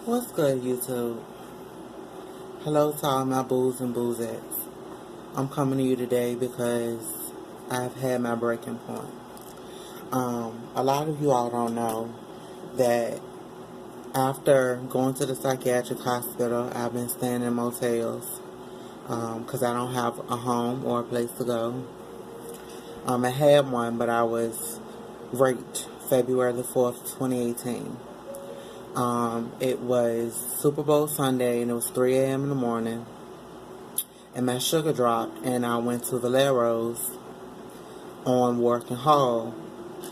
What's good, YouTube? Hello to all my boos and boozettes. I'm coming to you today because I've had my breaking point. A lot of you all don't know that after going to the psychiatric hospital, I've been staying in motels because I don't have a home or a place to go. I had one, but I was raped February the 4th, 2018. It was Super Bowl Sunday, and it was 3 a.m. in the morning, and my sugar dropped, and I went to Valero's on Working Hall,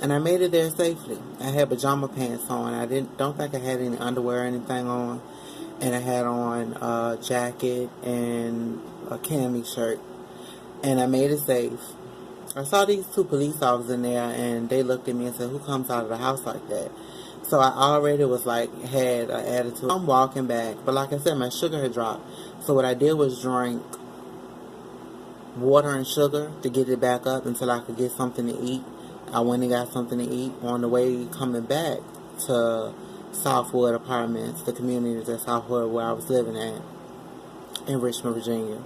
and I made it there safely. I had pajama pants on. I don't think I had any underwear or anything on, and I had on a jacket and a cami shirt, and I made it safe. I saw these two police officers in there, and they looked at me and said, "Who comes out of the house like that?" So I already was had an attitude. I'm walking back, but like I said, my sugar had dropped. So what I did was drink water and sugar to get it back up until I could get something to eat. I went and got something to eat on the way coming back to Southwood Apartments, the communities at Southwood where I was living at in Richmond, Virginia.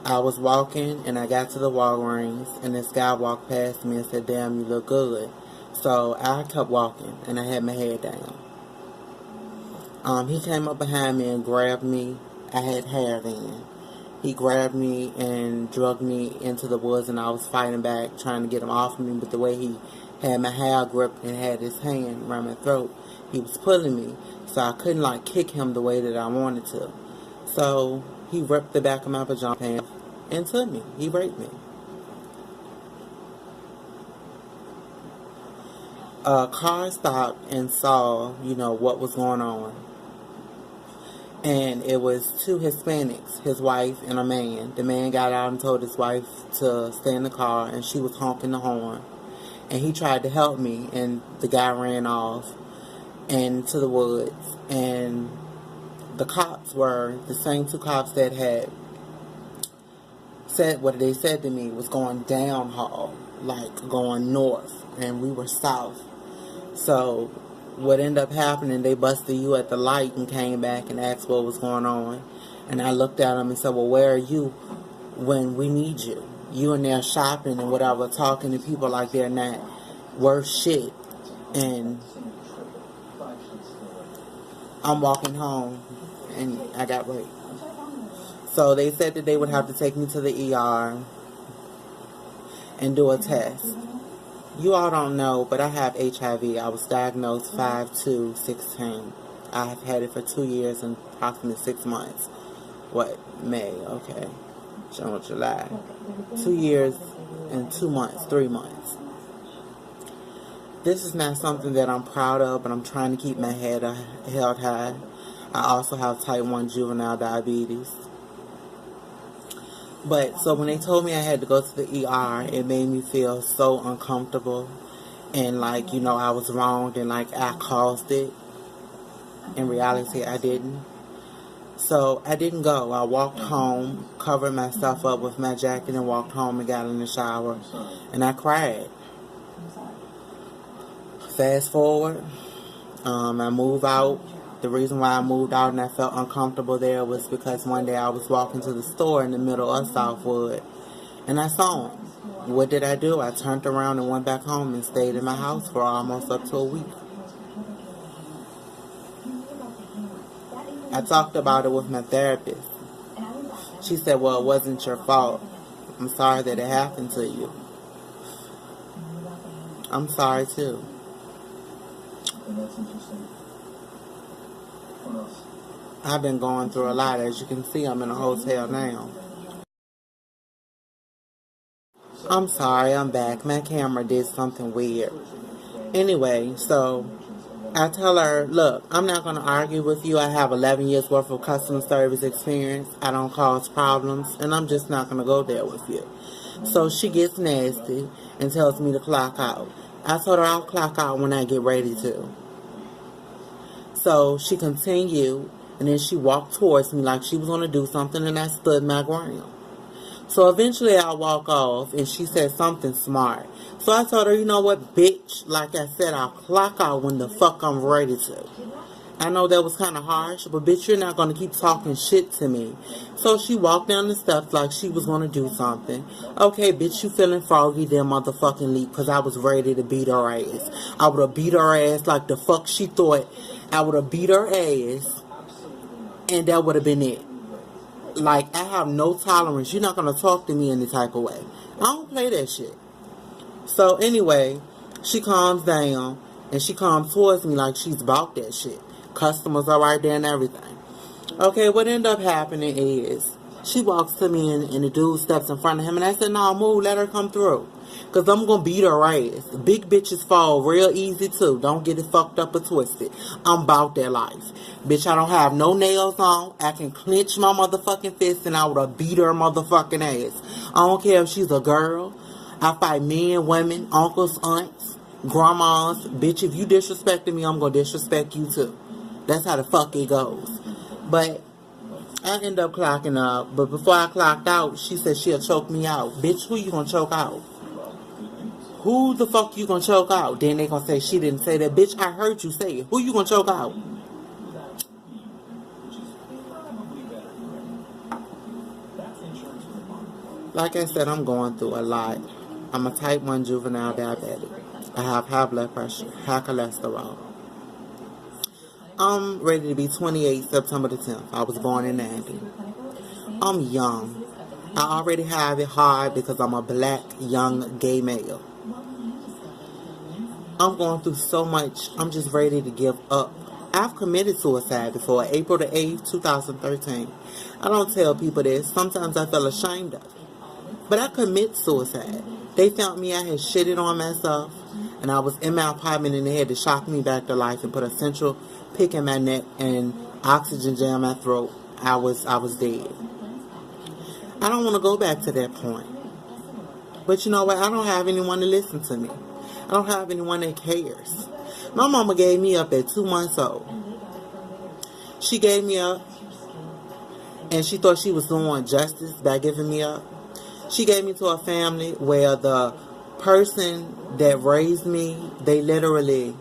I was walking, and I got to the Walgreens, and this guy walked past me and said, "Damn, you look good." So I kept walking, and I had my head down. He came up behind me and grabbed me. I had hair then. He grabbed me and dragged me into the woods, and I was fighting back, trying to get him off of me. But the way he had my hair gripped and had his hand around my throat, he was pulling me. So I couldn't, kick him the way that I wanted to. So he ripped the back of my pajama pants and took me. He raped me. A car stopped and saw, what was going on. And it was two Hispanics, his wife and a man. The man got out and told his wife to stay in the car, and she was honking the horn. And he tried to help me, and the guy ran off into the woods. And the cops were the same two cops that had said what they said to me was going down hall, going north, and we were south. So what ended up happening, they busted you at the light and came back and asked what was going on. And I looked at them and said, "Well, where are you when we need you? You in there shopping and whatever, talking to people like they're not worth shit." And I'm walking home, and I got raped. So they said that they would have to take me to the ER and do a test. You all don't know, but I have HIV. I was diagnosed 5/2/16. I've had it for 2 years and approximately 6 months. May? Okay. June, July. 2 years and 2 months, 3 months. This is not something that I'm proud of, but I'm trying to keep my head held high. I also have type 1 juvenile diabetes. But so when they told me I had to go to the ER, it made me feel so uncomfortable. And I was wronged and I caused it. In reality, I didn't. So I didn't go. I walked home, covered myself up with my jacket, and walked home and got in the shower. And I cried. Fast forward, I moved out. The reason why I moved out and I felt uncomfortable there was because one day I was walking to the store in the middle of Southwood, and I saw him. What did I do? I turned around and went back home and stayed in my house for almost up to a week. I talked about it with my therapist. She said, "Well, it wasn't your fault. I'm sorry that it happened to you." I'm sorry too. I've been going through a lot. As you can see, I'm in a hotel now. I'm sorry, I'm back. My camera did something weird. Anyway, so I tell her, "Look, I'm not going to argue with you. I have 11 years worth of customer service experience. I don't cause problems, and I'm just not going to go there with you." So she gets nasty and tells me to clock out. I told her I'll clock out when I get ready to. So she continued, and then she walked towards me like she was going to do something, and I stood my ground. So eventually I walk off and she said something smart. So I told her, you know what, bitch, like I said, I'll clock out when the fuck I'm ready to. I know that was kind of harsh, but bitch, you're not going to keep talking shit to me. So she walked down the steps like she was going to do something. Okay, bitch, you feeling froggy, then motherfucking leap, because I was ready to beat her ass. I would have beat her ass like the fuck she thought. I would have beat her ass, and that would have been it. Like, I have no tolerance. You're not going to talk to me any type of way. I don't play that shit. So anyway, she calms down, and she comes towards me like she's about that shit. Customers are right there and everything. Okay, what ended up happening is she walks to me and the dude steps in front of him, and I said, "No, move, let her come through, cause I'm gonna beat her ass. Big bitches fall real easy too. Don't get it fucked up or twisted. I'm about that life, bitch. I don't have no nails on. I can clench my motherfucking fist and I would have beat her motherfucking ass. I don't care if she's a girl. I fight men, women, uncles, aunts, grandmas. Bitch, if you disrespecting me, I'm gonna disrespect you too. That's how the fuck it goes." But I end up clocking up. But before I clocked out, she said she'll choke me out. Bitch, who you gonna choke out? Who the fuck you gonna choke out? Then they gonna say she didn't say that. Bitch, I heard you say it. Who you gonna choke out? Like I said, I'm going through a lot. I'm a type 1 juvenile diabetic. I have high blood pressure, high cholesterol. I'm ready to be 28 September the 10th. I was born in 90. I'm young. I already have it hard because I'm a black, young, gay male. I'm going through so much. I'm just ready to give up. I've committed suicide before, April the 8th, 2013. I don't tell people this. Sometimes I feel ashamed of it. But I commit suicide. They found me, I had shitted on myself, and I was in my apartment, and they had to shock me back to life and put a central pick in my neck and oxygen gel in my throat. I was dead. I don't want to go back to that point. But you know what? I don't have anyone to listen to me. I don't have anyone that cares. My mama gave me up at 2 months old. She gave me up, and she thought she was doing justice by giving me up. She gave me to a family where the person that raised me, they literally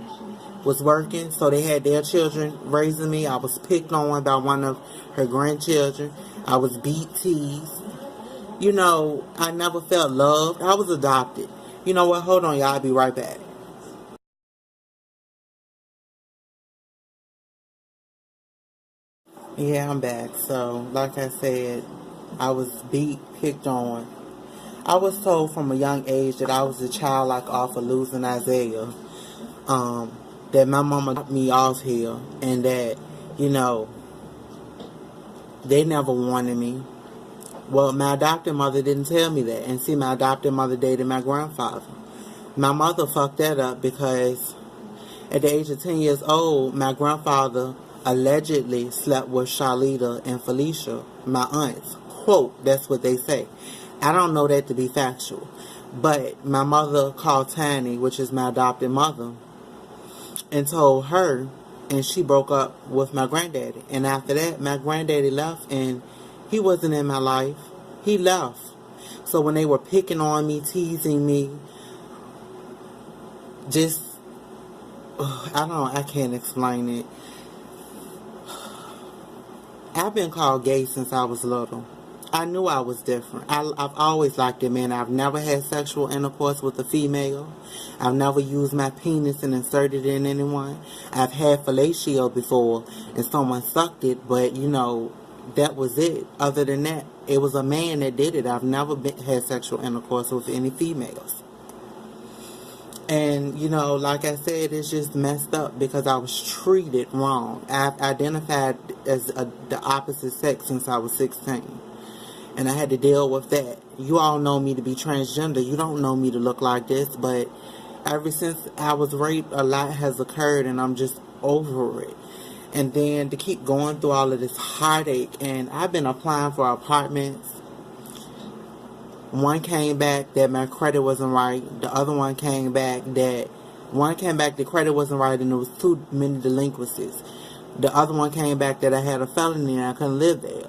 was working, so they had their children raising me. I was picked on by one of her grandchildren. I was beat, teased. You know, I never felt loved. I was adopted. You know what? Hold on, y'all. I'll be right back. Yeah, I'm back. So, like I said, I was beat, picked on. I was told from a young age that I was a child like off of Losing Isaiah. That my mama got me off here, and that, you know, they never wanted me. Well, my adopted mother didn't tell me that. And see, my adopted mother dated my grandfather. My mother fucked that up because at the age of 10 years old, my grandfather allegedly slept with Charlita and Felicia, my aunts. Quote, that's what they say. I don't know that to be factual. But my mother called Tiny, which is my adopted mother, and told her, and she broke up with my granddaddy. And after that, my granddaddy left, and he wasn't in my life. He left. So when they were picking on me, teasing me, just, I can't explain it. I've been called gay since I was little. I knew I was different. I've always liked a man. I've never had sexual intercourse with a female. I've never used my penis and inserted it in anyone. I've had fellatio before and someone sucked it, but you know, that was it. Other than that, it was a man that did it. I've never had sexual intercourse with any females. And, you know, like I said, it's just messed up because I was treated wrong. I've identified as the opposite sex since I was 16. And I had to deal with that. You all know me to be transgender. You don't know me to look like this. But ever since I was raped, a lot has occurred, and I'm just over it. And then to keep going through all of this heartache. And I've been applying for apartments. One came back that my credit wasn't right. The other one came back that the credit wasn't right and there was too many delinquencies. The other one came back that I had a felony and I couldn't live there.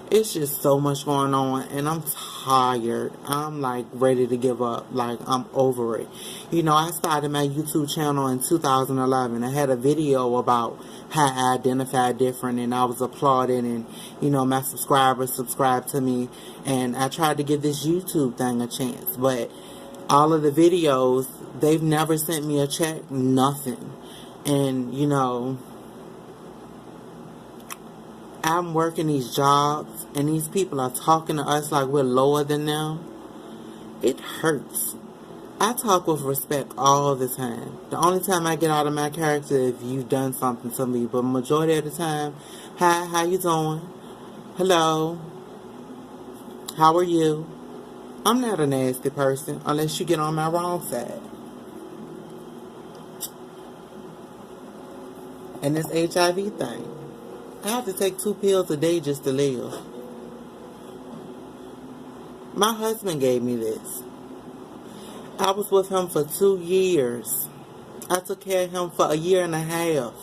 It's just so much going on, and I'm tired. I'm like ready to give up. Like, I'm over it. You know, I started my YouTube channel in 2011. I had a video about how I identify different, and I was applauded, and you know, my subscribers subscribed to me, and I tried to give this YouTube thing a chance. But all of the videos, they've never sent me a check, nothing. And you know, I'm working these jobs, and these people are talking to us like we're lower than them. It hurts. I talk with respect all the time. The only time I get out of my character if you've done something to me, but majority of the time, hi, how you doing? Hello, how are you? I'm not a nasty person unless you get on my wrong side. And this HIV thing, I have to take 2 pills a day just to live. My husband gave me this. I was with him for 2 years. I took care of him for 1.5 years.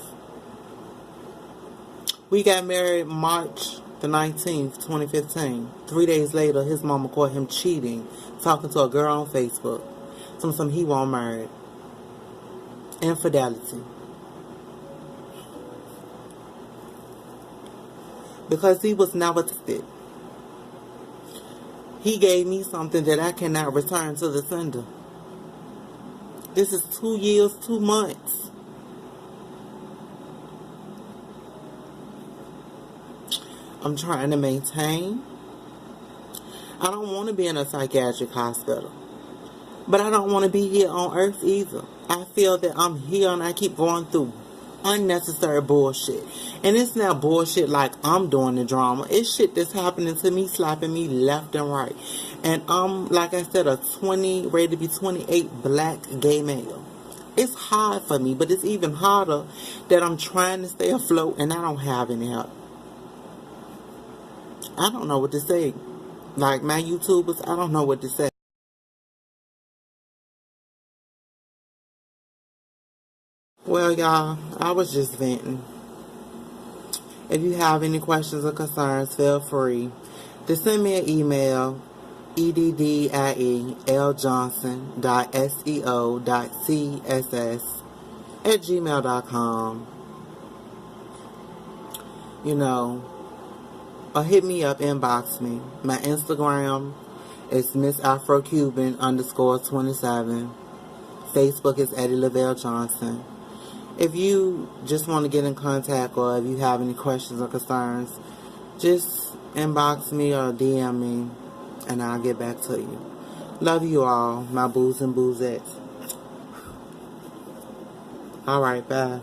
We got married March the 19th, 2015. 3 days later, his mama caught him cheating, talking to a girl on Facebook. Some he won't marry. Infidelity. Because he was never tested. He gave me something that I cannot return to the sender. This is 2 years, 2 months. I'm trying to maintain. I don't want to be in a psychiatric hospital. But I don't want to be here on earth either. I feel that I'm here and I keep going through unnecessary bullshit. And it's not bullshit like I'm doing the drama. It's shit that's happening to me, slapping me left and right. And I'm, like I said, a ready to be 28 black gay male. It's hard for me, but it's even harder that I'm trying to stay afloat and I don't have any help. I don't know what to say. Like my YouTubers, I don't know what to say. Well, y'all, I was just venting. If you have any questions or concerns, feel free to send me an email, eddieljohnson.seo.css@gmail.com. You know, or hit me up, inbox me. My Instagram is MissAfroCuban_27. Facebook is Eddie Lavelle Johnson. If you just want to get in contact or if you have any questions or concerns, just inbox me or DM me and I'll get back to you. Love you all, my boos and boozettes. Alright, bye.